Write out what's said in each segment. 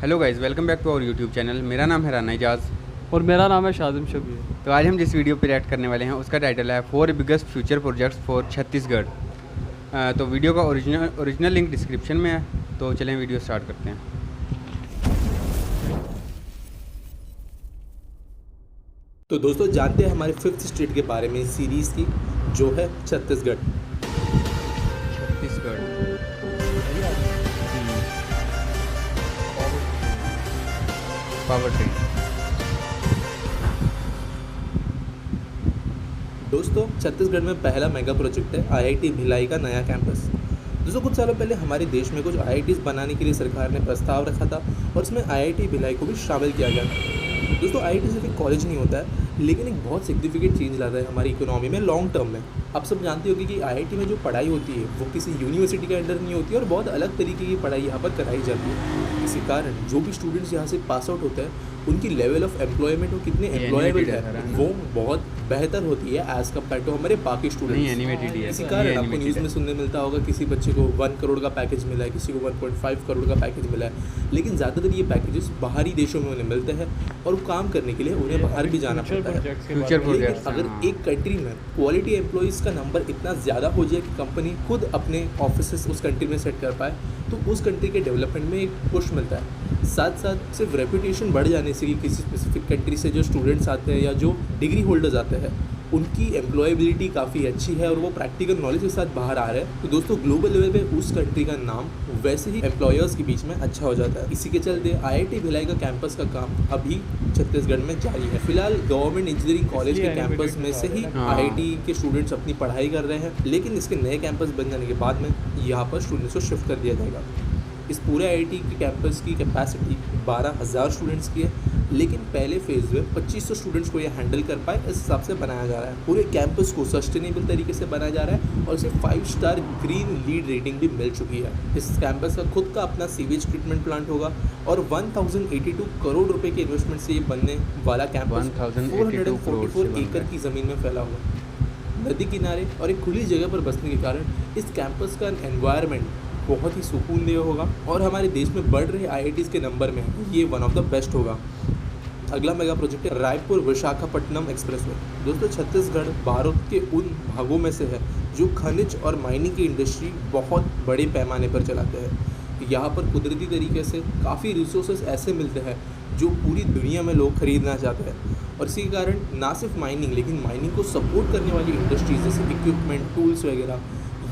Hello guys, welcome back to our YouTube channel. मेरा नाम है राना एजाज और मेरा नाम है शाजिम शबीर। तो आज हम जिस वीडियो पे रिएक्ट करने वाले हैं उसका टाइटल है 4 biggest future projects for Chhattisgarh. तो वीडियो का ओरिजिनल लिंक डिस्क्रिप्शन में है। तो चलें वीडियो स्टार्ट करते हैं। तो दोस्तों जानते हैं हमारे फिफ्थ स्टेट के बारे में इस सीरीज़ की, जो है छत्तीसगढ़। Chhattisgarh power train. दोस्तों छत्तीसगढ़ में पहला मेगा प्रोजेक्ट है आईआईटी भिलाई का नया कैंपस। दोस्तों कुछ सालों पहले हमारे देश में कुछ आईआईटीज़ बनाने के लिए सरकार ने प्रस्ताव रखा था और इसमें आईआईटी भिलाई को भी शामिल किया गया था। दोस्तों आईआईटी सिर्फ एक कॉलेज नहीं होता है, लेकिन एक बहुत सिग्निफिकेंट चेंज लाता है हमारी इकोनॉमी में लॉन्ग टर्म में। आप सब जानते होंगे कि आईआईटी में जो पढ़ाई होती है वो किसी यूनिवर्सिटी के अंडर नहीं होती है और बहुत अलग तरीके की पढ़ाई यहाँ पर कराई जाती है। इसी कारण जो भी स्टूडेंट्स यहाँ से पास आउट होते हैं उनकी लेवल ऑफ एम्प्लॉयमेंट और कितने एम्प्लॉयबल है वो बहुत बेहतर होती है एज़ कम्पेयर टू हमारे बाकी स्टूडेंट्स। एनिमेटेड है। इसी कारण आपको न्यूज़ में सुनने मिलता होगा किसी बच्चे को 1 करोड़ का पैकेज मिला है, किसी को 1.5 करोड़ का पैकेज मिला है, लेकिन ज़्यादातर ये पैकेजेस बाहरी देशों में उन्हें मिलते हैं और वो काम करने के लिए उन्हें बाहर भी जाना पड़ता है। Future projects. अगर एक कंट्री में क्वालिटी एम्प्लॉयज़ का नंबर इतना ज़्यादा हो जाए कि कंपनी खुद अपने ऑफिस उस कंट्री में सेट कर पाए तो उस कंट्री के डेवलपमेंट में एक पुश मिलता है। साथ साथ सिर्फ रेपुटेशन बढ़ जाने से कि किसी स्पेसिफिक कंट्री से जो स्टूडेंट्स आते हैं या जो डिग्री होल्डर्स आते हैं उनकी एम्प्लॉयबिलिटी काफ़ी अच्छी है और वो प्रैक्टिकल नॉलेज के साथ बाहर आ रहे हैं, तो दोस्तों ग्लोबल लेवल पे उस कंट्री का नाम वैसे ही एम्प्लॉयर्स के बीच में अच्छा हो जाता है। इसी के चलते आईआईटी भिलाई का कैंपस का काम अभी छत्तीसगढ़ में जारी है। फिलहाल गवर्नमेंट इंजीनियरिंग कॉलेज के कैंपस में से ही आईआईटी के स्टूडेंट्स अपनी पढ़ाई कर रहे हैं, लेकिन इसके नए कैंपस बन जाने के बाद में यहाँ पर स्टूडेंट्स को शिफ्ट कर दिया जाएगा। इस पूरे आईआईटी के कैंपस की कैपेसिटी 12,000 स्टूडेंट्स की है, लेकिन पहले फेज़ में 2500 स्टूडेंट्स को ये हैंडल कर पाए इस हिसाब से बनाया जा रहा है। पूरे कैंपस को सस्टेनेबल तरीके से बनाया जा रहा है और इसे 5 स्टार ग्रीन लीड रेटिंग भी मिल चुकी है। इस कैंपस का खुद का अपना सीवेज ट्रीटमेंट प्लांट होगा और 1082 करोड़ रुपए के इन्वेस्टमेंट से ये बनने वाला कैंपस 444 एकड़ की ज़मीन में फैला हुआ। नदी किनारे और एक खुली जगह पर बसने के कारण इस कैंपस का एनवायरनमेंट बहुत ही सुकूनदेह होगा और हमारे देश में बढ़ रहे आईआईटीज़ के नंबर में ये वन ऑफ द बेस्ट होगा। अगला मेगा प्रोजेक्ट है रायपुर विशाखापट्टनम एक्सप्रेसवे। दोस्तों छत्तीसगढ़ भारत के उन भागों में से है जो खनिज और माइनिंग की इंडस्ट्री बहुत बड़े पैमाने पर चलाते हैं। यहाँ पर कुदरती तरीके से काफ़ी रिसोर्सेज ऐसे मिलते हैं जो पूरी दुनिया में लोग खरीदना चाहते हैं और इसी कारण ना सिर्फ माइनिंग लेकिन माइनिंग को सपोर्ट करने वाली इंडस्ट्रीज जैसे इक्विपमेंट, टूल्स वगैरह,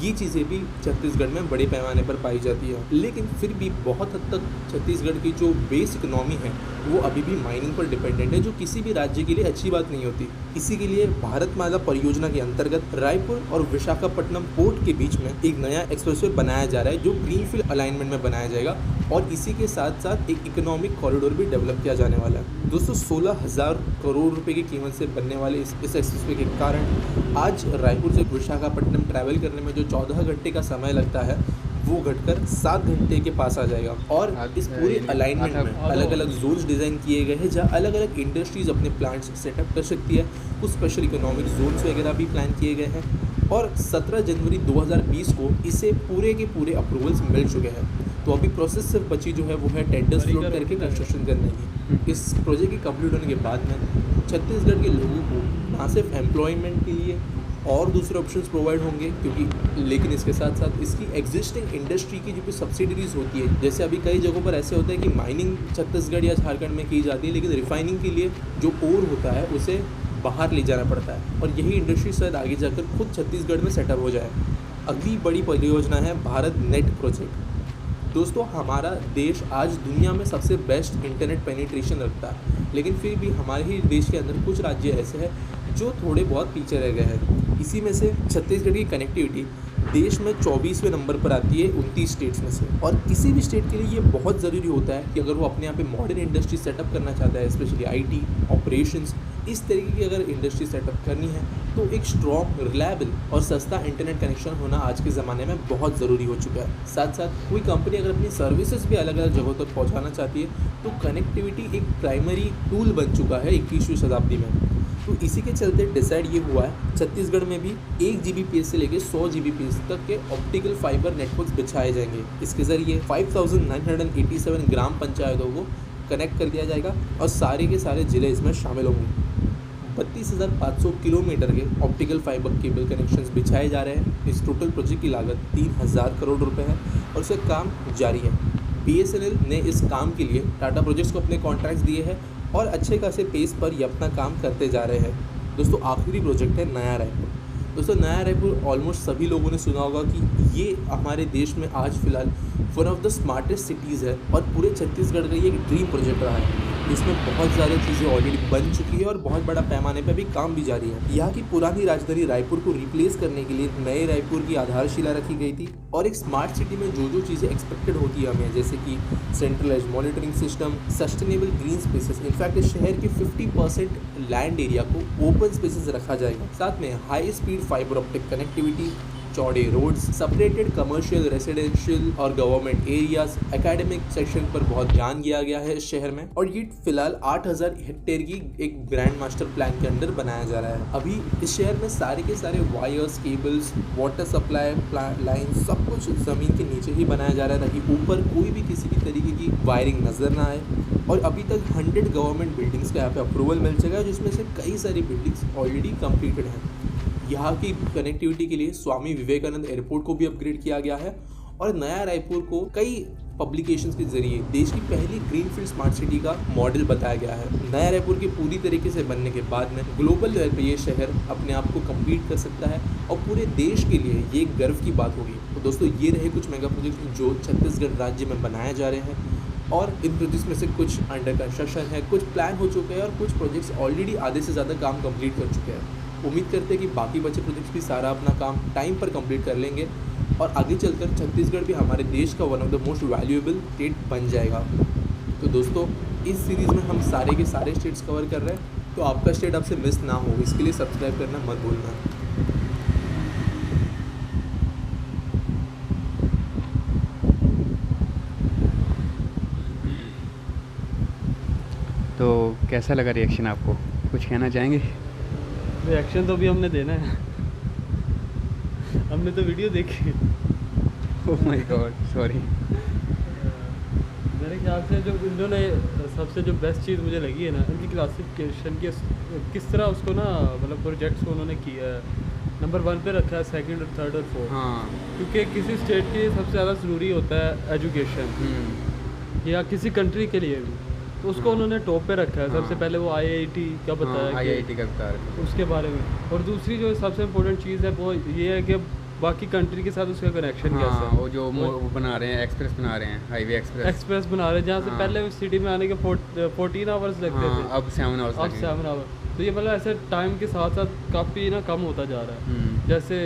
ये चीज़ें भी छत्तीसगढ़ में बड़े पैमाने पर पाई जाती है। लेकिन फिर भी बहुत हद तक छत्तीसगढ़ की जो बेस इकोनॉमी है वो अभी भी माइनिंग पर डिपेंडेंट है, जो किसी भी राज्य के लिए अच्छी बात नहीं होती। इसी के लिए भारतमाला परियोजना के अंतर्गत रायपुर और विशाखापट्टनम पोर्ट के बीच में एक नया एक्सप्रेसवे बनाया जा रहा है जो ग्रीनफील्ड अलाइनमेंट में बनाया जाएगा और इसी के साथ साथ एक इकोनॉमिक कॉरिडोर भी डेवलप किया जाने वाला है। दोस्तों 16,000 करोड़ रुपए की कीमत से बनने वाले इस एक्सप्रेसवे के कारण आज रायपुर से विशाखापट्टनम ट्रैवल करने में जो 14 घंटे का समय लगता है वो घटकर 7 घंटे के पास आ जाएगा। और इस पूरे अलाइनमेंट में अलग अलग जोन्स डिज़ाइन किए गए हैं जहाँ अलग अलग इंडस्ट्रीज़ अपने प्लांट्स सेटअप कर सकती है। कुछ स्पेशल इकोनॉमिक जोन्स वगैरह भी प्लान किए गए हैं और 17 जनवरी 2020 को इसे पूरे के पूरे अप्रूवल्स मिल चुके हैं। तो अभी प्रोसेस सिर्फ बची जो है वो है टेंडर्स फ्लोट करके कंस्ट्रक्शन करने की। इस प्रोजेक्ट के कंप्लीट होने के बाद में छत्तीसगढ़ के लोगों को ना सिर्फ एम्प्लॉयमेंट के लिए और दूसरे ऑप्शंस प्रोवाइड होंगे क्योंकि लेकिन इसके साथ साथ इसकी एग्जिस्टिंग इंडस्ट्री की जो भी सब्सिडरीज होती है, जैसे अभी कई जगहों पर ऐसे होता है कि माइनिंग छत्तीसगढ़ या झारखंड में की जाती है लेकिन रिफाइनिंग के लिए जो ओर होता है उसे बाहर ले जाना पड़ता है और यही इंडस्ट्री शायद आगे जाकर खुद छत्तीसगढ़ में सेटअप हो जाए। अगली बड़ी परियोजना है भारत नेट प्रोजेक्ट। दोस्तों हमारा देश आज दुनिया में सबसे बेस्ट इंटरनेट पेनिट्रेशन रखता है, लेकिन फिर भी हमारे ही देश के अंदर कुछ राज्य ऐसे हैं जो थोड़े बहुत पीछे रह गए हैं। इसी में से छत्तीसगढ़ की कनेक्टिविटी देश में 24वें नंबर पर आती है 29 स्टेट्स में से। और किसी भी स्टेट के लिए ये बहुत ज़रूरी होता है कि अगर वो अपने यहाँ पे मॉडर्न इंडस्ट्री सेटअप करना चाहता है, स्पेशली आईटी, ऑपरेशंस, इस तरीके की अगर इंडस्ट्री सेटअप करनी है तो एक स्ट्रॉन्ग, रिलायबल और सस्ता इंटरनेट कनेक्शन होना आज के ज़माने में बहुत ज़रूरी हो चुका है। साथ साथ कोई कंपनी अगर अपनी सर्विसेज भी अलग अलग जगहों तक पहुँचाना चाहती है तो कनेक्टिविटी एक प्राइमरी टूल बन चुका है 21वीं शताब्दी में। तो इसी के चलते डिसाइड ये हुआ है छत्तीसगढ़ में भी 1 Gbps से लेकर 100 Gbps तक के ऑप्टिकल फाइबर नेटवर्क्स बिछाए जाएंगे। इसके ज़रिए 5987 ग्राम पंचायतों को कनेक्ट कर दिया जाएगा और सारे के सारे ज़िले इसमें शामिल होंगे। 32,500 किलोमीटर के ऑप्टिकल फाइबर केबल कनेक्शंस बिछाए जा रहे हैं। इस टोटल प्रोजेक्ट की लागत 3,000 करोड़ रुपए है और उसका काम जारी है। BSNL ने इस काम के लिए टाटा प्रोजेक्ट्स को अपने कॉन्ट्रैक्ट्स दिए हैं और अच्छे खासे पेस पर ये अपना काम करते जा रहे हैं। दोस्तों आखिरी प्रोजेक्ट है नया रायपुर। दोस्तों नया रायपुर ऑलमोस्ट सभी लोगों ने सुना होगा कि ये हमारे देश में आज फिलहाल one of the smartest cities है और पूरे छत्तीसगढ़ का ये एक ड्रीम प्रोजेक्ट रहा है। इसमें बहुत ज़्यादा चीज़ें ऑलरेडी बन चुकी है और बहुत बड़ा पैमाने पर भी काम भी जारी है। यहाँ की पुरानी राजधानी रायपुर को रिप्लेस करने के लिए नए रायपुर की आधारशिला रखी गई थी और एक स्मार्ट सिटी में जो जो चीज़ें एक्सपेक्टेड होती है हमें, जैसे कि centralised monitoring system, sustainable green spaces, in fact इस शहर के 50% लैंड एरिया को ओपन स्पेसेस रखा जाएगा। साथ में high speed fibre optic connectivity, चौड़े रोड्स, सेपरेटेड कमर्शियल, रेसिडेंशियल और गवर्नमेंट एरियाज, एकेडमिक सेक्शन पर बहुत ध्यान दिया गया है इस शहर में और ये फिलहाल 8,000 हेक्टेयर की एक ग्रैंड मास्टर प्लान के अंदर बनाया जा रहा है। अभी इस शहर में सारे के सारे wires, cables, water supply line सब कुछ ज़मीन के नीचे ही बनाया जा रहा है ताकि ऊपर कोई भी किसी भी तरीके की वायरिंग नज़र ना आए। और अभी तक 100 गवर्नमेंट बिल्डिंग्स का यहाँ पे अप्रूवल मिल चुका है, जिसमें से कई सारी बिल्डिंग्स ऑलरेडी कंप्लीटेड हैं। यहाँ की कनेक्टिविटी के लिए स्वामी विवेकानंद एयरपोर्ट को भी अपग्रेड किया गया है और नया रायपुर को कई पब्लिकेशंस के जरिए देश की पहली ग्रीनफील्ड स्मार्ट सिटी का मॉडल बताया गया है। नया रायपुर के पूरी तरीके से बनने के बाद में ग्लोबल लेवल पे ये शहर अपने आप को कम्पीट कर सकता है और पूरे देश के लिए ये एक गर्व की बात होगी। तो दोस्तों ये रहे कुछ मेगा प्रोजेक्ट जो छत्तीसगढ़ राज्य में बनाए जा रहे हैं और इन प्रोजेक्ट्स में से कुछ अंडर कंस्ट्रक्शन है, कुछ प्लान हो चुके हैं और कुछ प्रोजेक्ट्स ऑलरेडी आधे से ज़्यादा काम कंप्लीट कर चुके हैं। उम्मीद करते हैं कि बाकी बचे प्रोजेक्ट्स भी सारा अपना काम टाइम पर कंप्लीट कर लेंगे और आगे चलकर छत्तीसगढ़ भी हमारे देश का one of the most valuable state बन जाएगा। तो दोस्तों इस सीरीज़ में हम सारे के सारे स्टेट्स कवर कर रहे हैं, तो आपका स्टेट आपसे मिस ना हो इसके लिए सब्सक्राइब करना मत भूलना। तो कैसा लगा रिएक्शन आपको, कुछ कहना चाहेंगे? रिएक्शन तो अभी हमने देना है। हमने तो वीडियो देखी। Oh my God, sorry. मेरे ख्याल से जो इन्होंने सबसे जो बेस्ट चीज़ मुझे लगी है ना, इनकी क्लासिफिकेशन की किस तरह उसको ना मतलब प्रोजेक्ट्स को उन्होंने किया है। नंबर 1 पे रखा है, सेकंड और थर्ड और फोर्थ। हाँ, क्योंकि किसी स्टेट के सबसे ज़्यादा ज़रूरी होता है एजुकेशन, या किसी कंट्री के लिए भी, तो उसको उन्होंने टॉप पे रखा है। सबसे पहले वो IIT का बताया, IIT का बता रहे थे उसके बारे में। और दूसरी जो सबसे इम्पोर्टेंट चीज़ है वो ये है कि बाकी कंट्री के साथ उसका कनेक्शन कैसा है। वो जो वो बना रहे हैं, एक्सप्रेस बना रहे हैं, हाईवे एक्सप्रेस बना रहे हैं, जहाँ से पहले सिटी में आने के 14 आवर्स लगते थे, अब 7 आवर्स अब 7 आवर। तो ये मतलब ऐसे टाइम के साथ साथ काफ़ी ना कम होता जा रहा है। जैसे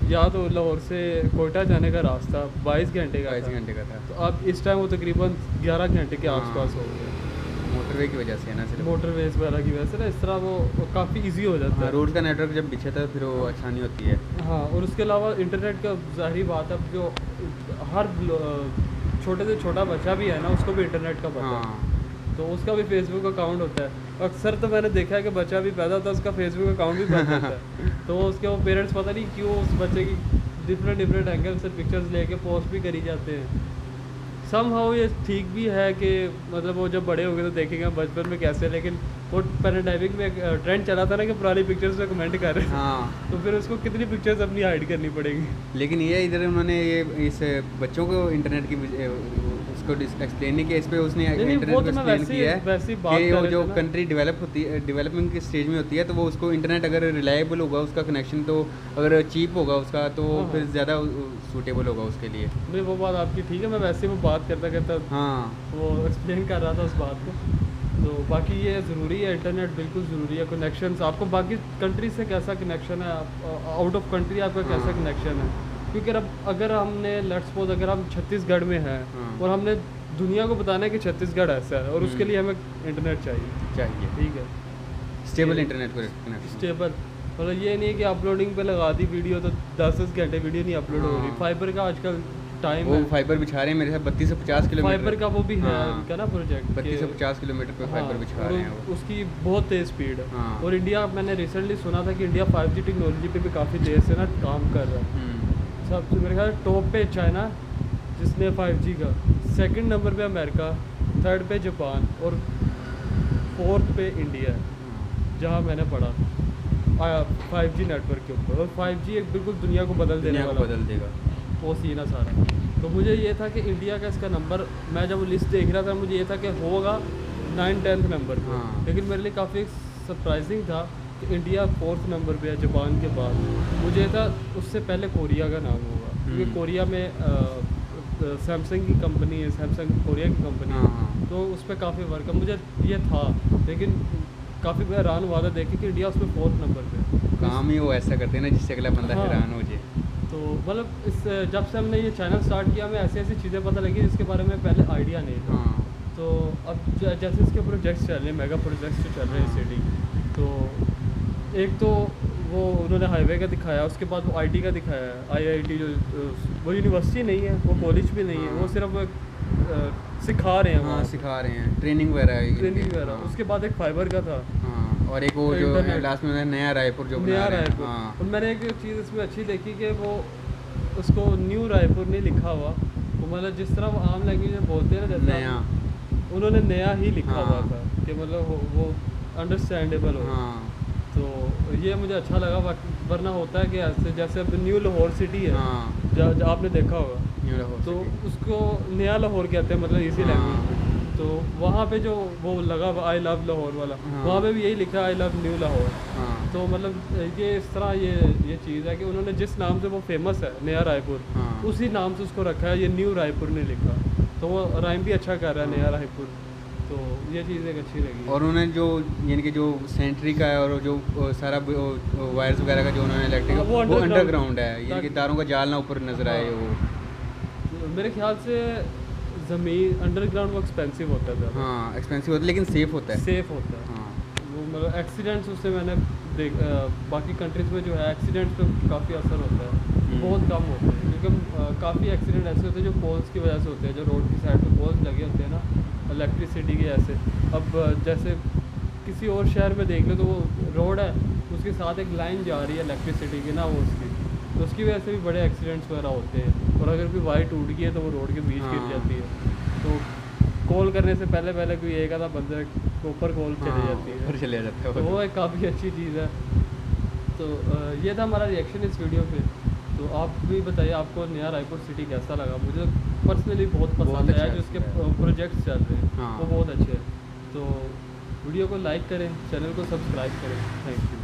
या तो लाहौर से कोयटा जाने का रास्ता 22 घंटे का था, तो अब इस टाइम वो तकरीबन 11 घंटे के आसपास हो गया। मोटरवे की वजह से है ना, सिर्फ मोटरवेज वगैरह की वजह से ना इस तरह वो काफ़ी इजी हो जाता है। रोड का नेटवर्क जब बिछा था फिर वो आसानी होती है। हाँ, और उसके अलावा इंटरनेट का ज़ाहिरी बात है, जो हर छोटे से छोटा बच्चा भी है ना उसको भी इंटरनेट का पता है, तो उसका भी फेसबुक अकाउंट होता है। अक्सर तो मैंने देखा है कि बच्चा भी पैदा होता है उसका फेसबुक अकाउंट भी बंद होता है। तो उसके वो पेरेंट्स पता नहीं क्यों उस बच्चे की डिफरेंट एंगल से पिक्चर्स लेके पोस्ट भी करी जाते हैं। समहाउ ये ठीक भी है कि मतलब वो जब बड़े हो गए तो देखेंगे बचपन में कैसे, लेकिन वो पैराडाइमिक में एक ट्रेंड चला था ना कि पुरानी पिक्चर्स में कमेंट कर रहे हैं। हाँ, तो फिर उसको कितनी पिक्चर्स अपनी हाइड करनी पड़ेगी। लेकिन ये इधर उन्होंने ये इस बच्चों को इंटरनेट की उसको एक्सप्लेन नहीं किया, इस पे उसने इंटरनेट को एक्सप्लेन किया है कि वो जो कंट्री डेवलप होती है, डेवलपमेंट की स्टेज में होती है, तो वो उसको इंटरनेट अगर रिलायबल होगा उसका कनेक्शन, तो अगर चीप होगा उसका तो फिर ज़्यादा सूटेबल होगा उसके लिए। नहीं, वो बात आपकी ठीक है। मैं वैसे वो बात करता वो एक्सप्लेन कर रहा था उस बात को। तो बाकी ये ज़रूरी है, इंटरनेट बिल्कुल ज़रूरी है। कनेक्शन आपको बाकी कंट्री से कैसा कनेक्शन है, आउट ऑफ कंट्री आपका कैसा कनेक्शन है, क्योंकि अब अगर हमने लेट्स सपोज अगर हम छत्तीसगढ़ में हैं और हमने दुनिया को बताना है कि छत्तीसगढ़ ऐसा है और उसके लिए हमें इंटरनेट चाहिए। ठीक है, स्टेबल इंटरनेट को कनेक्शन, स्टेबल मतलब ये नहीं है कि अपलोडिंग पे लगा दी वीडियो तो 10 घंटे वीडियो नहीं अपलोड हो रही। फाइबर का आजकल टाइम वो है। फाइबर बिछा रहे हैं मेरे साथ 32 से 50 किलोमीटर फाइबर का वो भी है हाँ, उनका ना प्रोजेक्ट 32 से 50 किलोमीटर पे फाइबर बिछा रहे हैं वो। उसकी बहुत तेज़ स्पीड है। हाँ। और इंडिया, मैंने रिसेंटली सुना था कि इंडिया 5G टेक्नोलॉजी पे भी काफ़ी देर से ना काम कर रहा है। सबसे मेरे ख्याल टॉप पे चाइना जिसने 5G का, सेकंड नंबर पे अमेरिका, थर्ड पे जापान और फोर्थ पे इंडिया है जहाँ मैंने पढ़ा 5G नेटवर्क के ऊपर। और 5G एक बिल्कुल दुनिया को बदल देने वाला, बदल देगा वो सीन है सारा। तो मुझे ये था कि इंडिया का इसका नंबर, मैं जब लिस्ट देख रहा था मुझे ये था कि होगा 9-10th नंबर पे। हाँ। लेकिन मेरे लिए काफ़ी सरप्राइजिंग था कि इंडिया 4th नंबर पे है जापान के बाद। मुझे था उससे पहले कोरिया का नाम होगा, क्योंकि कोरिया में सैमसंग की कंपनी है, सैमसंग कोरिया की कंपनी है। हाँ। तो उस पर काफ़ी वर्क है, मुझे ये था। लेकिन काफ़ी हैरान हुआ था देखे कि इंडिया उसमें 4th नंबर पे। काम ही वो ऐसा करते हैं ना जिससे अगला बंदा हाँ। हैरान हो जाए। तो मतलब इस जब से हमने ये चैनल स्टार्ट किया, हमें ऐसी ऐसी चीज़ें पता लगी जिसके बारे में पहले आइडिया नहीं था। हाँ। तो अब जैसे इसके प्रोजेक्ट्स चल रहे हैं, मेगा प्रोजेक्ट्स जो चल रहे हैं सिटी, तो एक तो वो उन्होंने हाईवे का दिखाया, उसके बाद वो आईटी का दिखाया है। आईआईटी जो वो यूनिवर्सिटी नहीं है, वो कॉलेज भी नहीं है, वो सिर्फ वो सिखा रहे हैं। हाँ, वहाँ सिखा रहे हैं, ट्रेनिंग वगैरह ट्रेनिंग वगैरह। उसके बाद एक फाइबर का था। हाँ, और एक वो जो इंटरनेट। लास्ट में नया रायपुर जो बना नया रहे हैं। रायपुर। हाँ। और मैंने एक चीज़ इसमें अच्छी देखी कि वो उसको न्यू रायपुर नहीं लिखा हुआ, वो मतलब जिस तरह वो आम लैंग्वेज में बोलते हैं ना, जैसे नया, उन्होंने नया ही लिखा हुआ हाँ। था कि मतलब वो अंडरस्टैंडेबल हो। हाँ। तो ये मुझे अच्छा लगा। वरना होता है कि ऐसे जैसे अब न्यू लाहौर सिटी है, हाँ। जहाँ आपने देखा होगा, न्यू लाहौर तो सिटी। उसको नया लाहौर कहते हैं, मतलब इसी हाँ। लैंग्वेज में। तो वहाँ पे जो वो लगा आई लव लाहौर वाला, हाँ। वहाँ पे भी यही लिखा आई लव न्यू लाहौर। हाँ। तो मतलब ये इस तरह ये चीज़ है कि उन्होंने जिस नाम से वो फेमस है नया रायपुर, हाँ। उसी नाम से उसको रखा है, ये न्यू रायपुर नहीं लिखा। तो वो राइम भी अच्छा कर रहा है, नया रायपुर। तो ये चीज़ एक अच्छी लगी। और उन्होंने जो यानी कि जो सेंट्री का है और जो सारा वायर्स वगैरह का जो उन्होंने इलेक्ट्रिक, हाँ, वो वो underground अंडरग्राउंड है, यानी कि तारों का जाल ना ऊपर नजर आए। हाँ। वो मेरे ख्याल से ज़मीन अंडरग्राउंड वो एक्सपेंसिव होता है ज़्यादा। हाँ, एक्सपेंसिव होता है लेकिन सेफ होता है। सेफ होता है। हाँ। वो मतलब एक्सीडेंट्स उससे मैंने बाकी कंट्रीज़ में जो है एक्सीडेंट्स पे काफ़ी असर होता है, बहुत कम होते हैं। क्योंकि काफ़ी एक्सीडेंट ऐसे होते हैं जो पोल्स की वजह से होते हैं, जो रोड की साइड पे पोल्स लगे होते हैं ना इलेक्ट्रिसिटी के ऐसे। अब जैसे किसी और शहर में देख लो तो वो रोड है, उसके साथ एक लाइन जा रही है इलेक्ट्रिसिटी की ना, वो तो उसकी वजह से भी बड़े एक्सीडेंट्स वगैरह होते हैं। और अगर कोई वायर टूट गई है तो वो रोड के बीच गिर हाँ। जाती है। तो कॉल करने से पहले कोई एक आधा बंदे के ऊपर कॉल चली जाती है, ऊपर चले जाता है तो वो एक काफ़ी अच्छी चीज़ है। तो ये था हमारा रिएक्शन इस वीडियो पे। तो आप भी बताइए आपको नया रायपुर सिटी कैसा लगा। मुझे पर्सनली बहुत पसंद अच्छा आया, जो उसके प्रोजेक्ट्स चल रहे हैं हाँ। वो बहुत अच्छे हैं। तो वीडियो को लाइक करें, चैनल को सब्सक्राइब करें। Thank you.